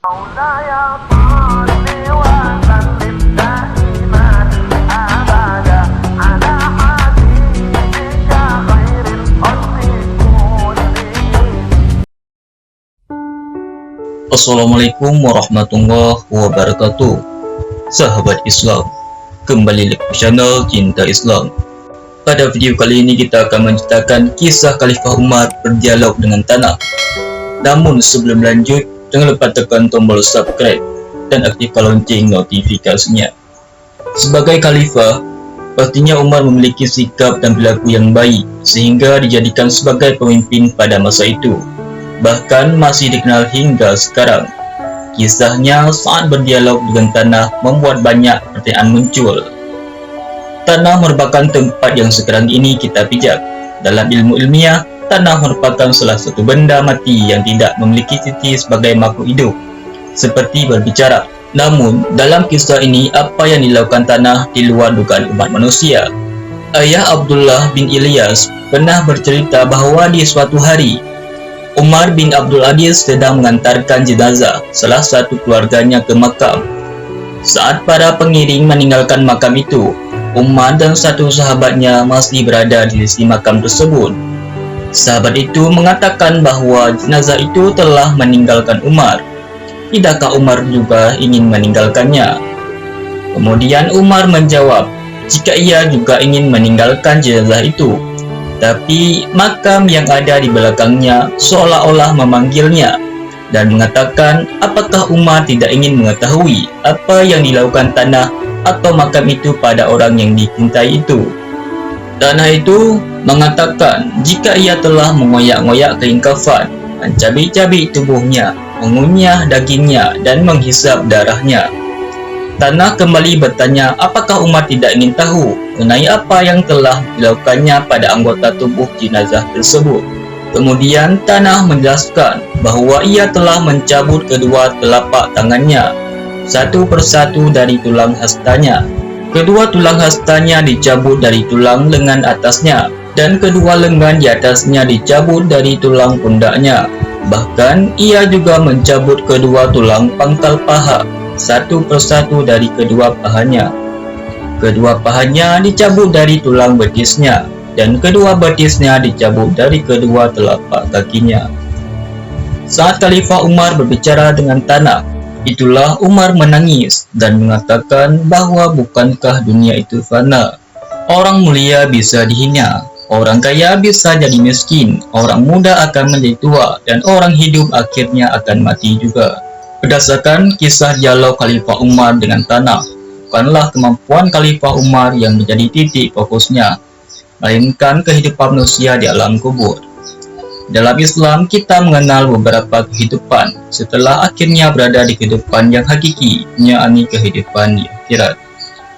مولاي صل وسلم دائما ابدا على حبيبك خير الخلق كلهم. Assalamualaikum warahmatullahi wabarakatuh. Sahabat Islam, kembali lagi ke channel Cinta Islam. Pada video kali ini kita akan menceritakan kisah Khalifah Umar berdialog dengan tanah. Namun sebelum lanjut, jangan lupa tekan tombol subscribe dan aktifkan lonceng notifikasinya. Sebagai khalifah, pastinya Umar memiliki sikap dan perilaku yang baik sehingga dijadikan sebagai pemimpin pada masa itu. Bahkan masih dikenal hingga sekarang. Kisahnya saat berdialog dengan tanah membuat banyak pertanyaan muncul. Tanah merupakan tempat yang sekarang ini kita pijak. Dalam ilmu ilmiah, tanah merupakan salah satu benda mati yang tidak memiliki sisi sebagai makhluk hidup, seperti berbicara. Namun, dalam kisah ini, apa yang dilakukan tanah di luar dugaan umat manusia? Ayah Abdullah bin Ilyas pernah bercerita bahawa di suatu hari, Umar bin Abdul Aziz sedang mengantarkan jenazah salah satu keluarganya ke makam. Saat para pengiring meninggalkan makam itu, Umar dan satu sahabatnya masih berada di sisi makam tersebut. Sahabat itu mengatakan bahawa jenazah itu telah meninggalkan Umar. Tidakkah Umar juga ingin meninggalkannya? Kemudian Umar menjawab, jika ia juga ingin meninggalkan jenazah itu. Tapi makam yang ada di belakangnya seolah-olah memanggilnya dan mengatakan apakah Umar tidak ingin mengetahui apa yang dilakukan tanah atau makam itu pada orang yang dicintai itu. Tanah itu mengatakan jika ia telah mengoyak-ngoyak kain kafan, mencabik-cabik tubuhnya, mengunyah dagingnya dan menghisap darahnya. Tanah kembali bertanya apakah Umar tidak ingin tahu mengenai apa yang telah dilakukannya pada anggota tubuh jenazah tersebut. Kemudian tanah menjelaskan bahawa ia telah mencabut kedua telapak tangannya satu persatu dari tulang hastanya. Kedua tulang hastanya dicabut dari tulang lengan atasnya dan kedua lengan di atasnya dicabut dari tulang pundaknya. Bahkan ia juga mencabut kedua tulang pangkal paha satu persatu dari kedua pahanya. Kedua pahanya dicabut dari tulang betisnya dan kedua betisnya dicabut dari kedua telapak kakinya. Saat Khalifah Umar berbicara dengan tanah, itulah Umar menangis dan mengatakan bahawa bukankah dunia itu fana? Orang mulia bisa dihina, orang kaya bisa jadi miskin, orang muda akan menjadi tua, dan orang hidup akhirnya akan mati juga. Berdasarkan kisah dialog Khalifah Umar dengan tanah, bukanlah kemampuan Khalifah Umar yang menjadi titik fokusnya, melainkan kehidupan manusia di alam kubur. Dalam Islam, kita mengenal beberapa kehidupan setelah akhirnya berada di kehidupan yang hakiki, yakni kehidupan di akhirat,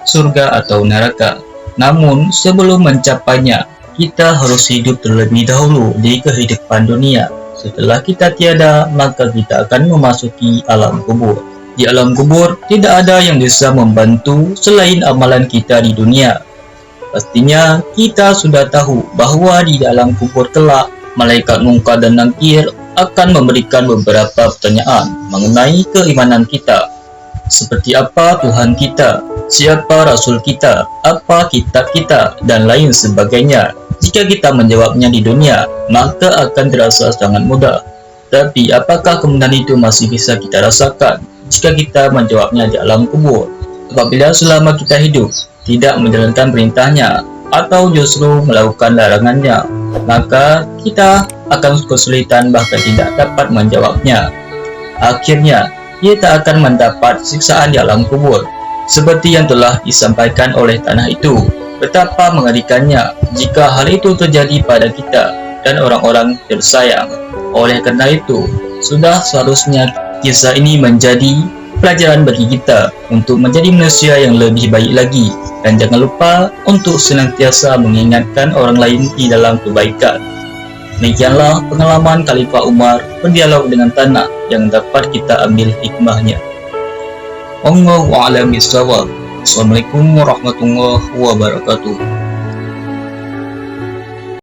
surga atau neraka. Namun, sebelum mencapainya, kita harus hidup terlebih dahulu di kehidupan dunia. Setelah kita tiada, maka kita akan memasuki alam kubur. Di alam kubur, tidak ada yang bisa membantu selain amalan kita di dunia. Pastinya, kita sudah tahu bahawa di alam kubur kelak, Malaikat Munkar dan Nakir akan memberikan beberapa pertanyaan mengenai keimanan kita. Seperti apa Tuhan kita, siapa Rasul kita, apa kitab kita, dan lain sebagainya. Jika kita menjawabnya di dunia, maka akan terasa sangat mudah. Tapi apakah kemudahan itu masih bisa kita rasakan jika kita menjawabnya di alam kubur? Apabila selama kita hidup tidak menjalankan perintahnya atau justru melakukan larangannya, maka kita akan kesulitan bahkan tidak dapat menjawabnya. Akhirnya, kita akan mendapat siksaan di alam kubur. Seperti yang telah disampaikan oleh tanah itu, betapa mengerikannya jika hal itu terjadi pada kita dan orang-orang tersayang. Oleh karena itu, sudah seharusnya kisah ini menjadi pelajaran bagi kita untuk menjadi manusia yang lebih baik lagi. Dan jangan lupa untuk senantiasa mengingatkan orang lain di dalam kebaikan. Demikianlah pengalaman Khalifah Umar berdialog dengan tanah yang dapat kita ambil hikmahnya. Wallahu a'lam bishawab. Assalamualaikum warahmatullahi wabarakatuh.